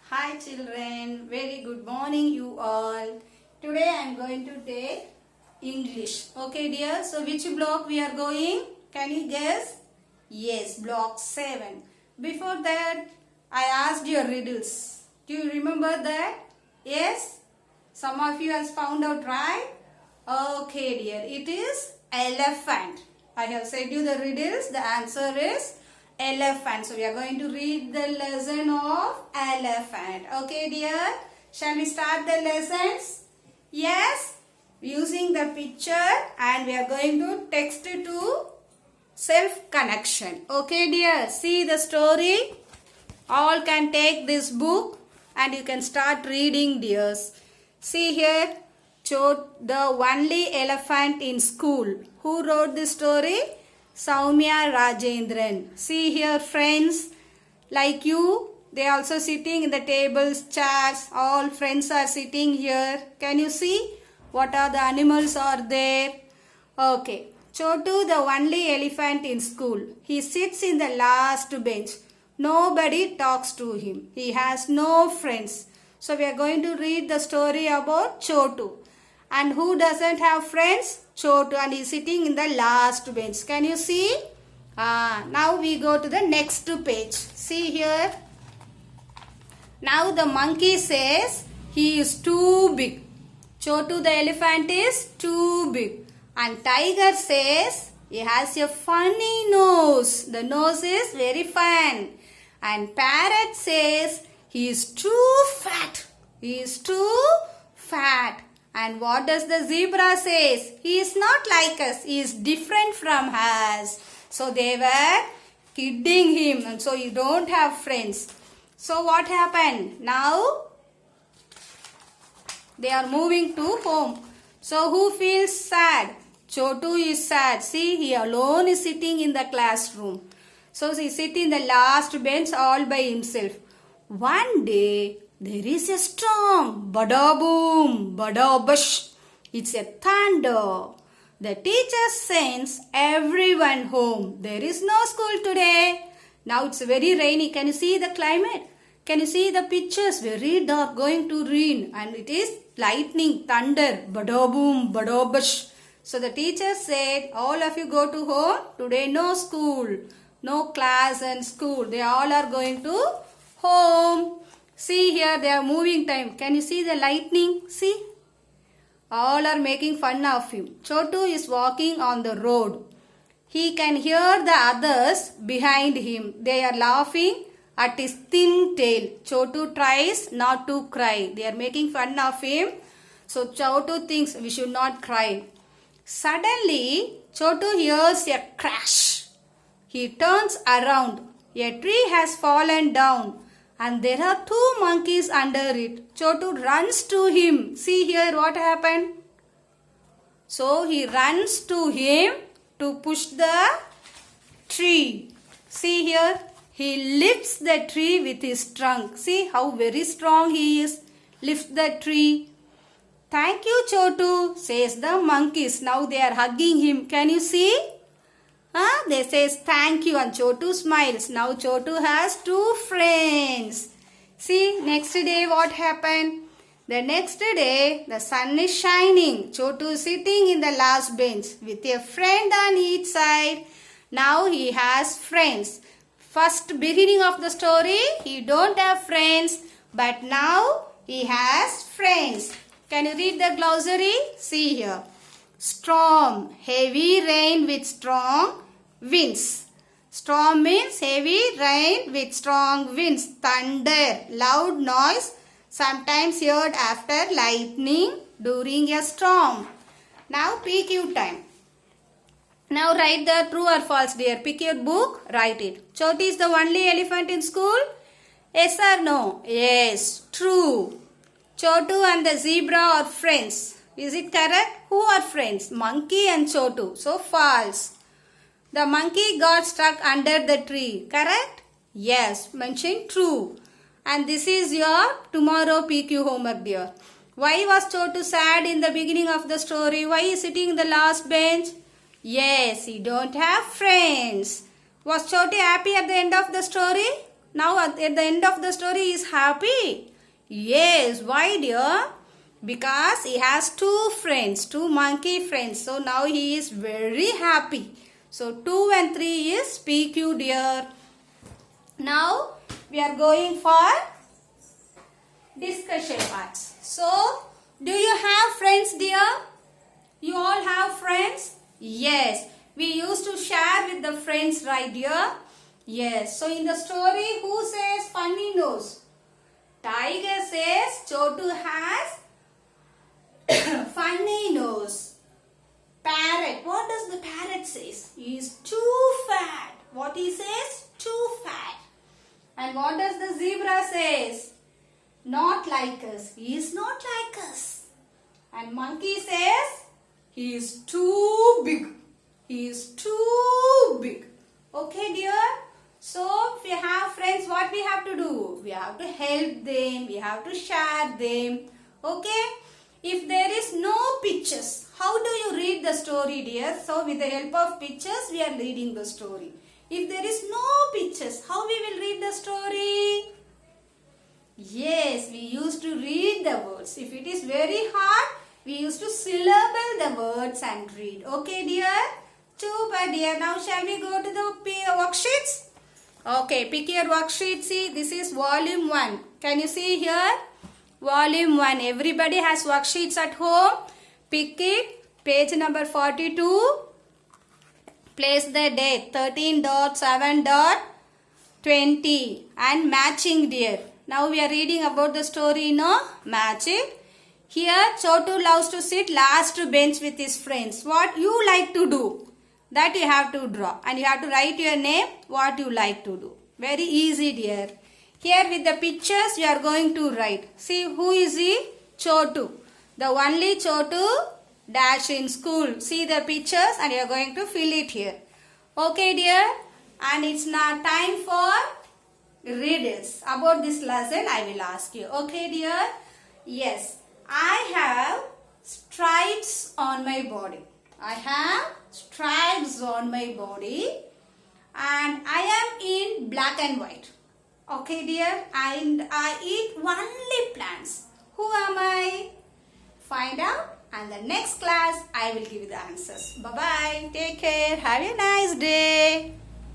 Hi children, very good morning you all. Today I am going to take English. Okay dear, so which block we are going? Can you guess? Yes, block 7. Before that I asked your riddles. Do you remember that? Yes? Some of you has found out, right? Okay dear, it is elephant. I have said you the riddles, the answer is elephant. So we are going to read the lesson of elephant. Okay dear, shall we start the lessons? Yes, using the picture, and we are going to text to self connection. Okay dear, see the story. All can take this book and you can start reading dears. See here, the only elephant in school. Who wrote this story? Soumya Rajendran. See here friends, like you, they are also sitting in the tables, chairs, all friends are sitting here. Can you see what are the animals are there? Okay, Chotu, the only elephant in school. He sits in the last bench. Nobody talks to him. He has no friends. So we are going to read the story about Chotu. And who doesn't have friends? Chotu, and he is sitting in the last bench. Can you see? Now we go to the next page. See here. Now the monkey says he is too big. Chotu the elephant is too big. And tiger says he has a funny nose. The nose is very fun. And parrot says he is too fat. He is too fat. And what does the zebra says? He is not like us. He is different from us. So they were kidding him. And so you don't have friends. So what happened? Now they are moving to home. So who feels sad? Chotu is sad. See, he alone is sitting in the classroom. So he is sitting in the last bench all by himself. One day, there is a storm. Bada boom, bada bush. It's a thunder. The teacher sends everyone home. There is no school today. Now it's very rainy. Can you see the climate? Can you see the pictures? Very dark, going to rain. And it is lightning, thunder. Bada boom, bada bush. So the teacher said, all of you go to home. Today no school. No class and school. They all are going to home. See here, they are moving time. Can you see the lightning? See? All are making fun of him. Chotu is walking on the road. He can hear the others behind him. They are laughing at his thin tail. Chotu tries not to cry. They are making fun of him. So Chotu thinks we should not cry. Suddenly, Chotu hears a crash. He turns around. A tree has fallen down. And there are two monkeys under it. Chotu runs to him. See here what happened. So he runs to him to push the tree. See here. He lifts the tree with his trunk. See how very strong he is. Lift the tree. Thank you Chotu, says the monkeys. Now they are hugging him. Can you see? They says thank you and Chotu smiles. Now Chotu has two friends. See, next day what happened? The next day the sun is shining. Chotu is sitting in the last bench with a friend on each side. Now he has friends. First beginning of the story, he don't have friends, but now he has friends. Can you read the glossary? See here. Storm, heavy rain with strong winds. Storm means heavy rain with strong winds. Thunder, loud noise, sometimes heard after lightning during a storm. Now PQ time. Now write the true or false dear. Pick your book, write it. Chotu is the only elephant in school? Yes or no? Yes, true. Chotu and the zebra are friends. Is it correct? Who are friends? Monkey and Chotu. So false. The monkey got stuck under the tree. Correct? Yes. Mention true. And this is your tomorrow PQ homework dear. Why was Chotu sad in the beginning of the story? Why is he sitting in the last bench? Yes, he don't have friends. Was Chotu happy at the end of the story? Now at the end of the story he is happy. Yes, why dear? Because he has two friends, two monkey friends. So now he is very happy. So 2 and 3 is PQ dear. Now we are going for discussion parts. So do you have friends dear? You all have friends? Yes. We used to share with the friends, right dear? Yes. So in the story, who says funny nose? Tiger says Chotu has funny nose. Parrot. What does the parrot says? He is too fat. What he says? Too fat. And what does the zebra says? Not like us. He is not like us. And monkey says he is too big. He is too big. Okay dear? So if we have friends, what we have to do? We have to help them. We have to share them. Okay? If there is no pictures, how do you read the story dear? So with the help of pictures, we are reading the story. If there is no pictures, how we will read the story? Yes, we used to read the words. If it is very hard, we used to syllable the words and read. Okay dear? Super dear. Now shall we go to the worksheets? Okay, pick your worksheet. See, this is volume 1. Can you see here? Volume 1. Everybody has worksheets at home. Pick it. Page number 42. Place the date 13.7.20 and matching dear. Now we are reading about the story, no? Match it. Here Chotu loves to sit last bench with his friends. What you like to do? That you have to draw. And you have to write your name, what you like to do. Very easy dear. Here with the pictures you are going to write. See who is he? Chotu. The only Chotu dash in school. See the pictures and you are going to fill it here. Okay dear. And it's now time for riddles. About this lesson I will ask you. Okay dear? Yes. I have stripes on my body. I have stripes on my body and I am in black and white. Okay dear? And I eat only plants. Who am I? Find out, and the next class I will give you the answers. Bye bye. Take care. Have a nice day.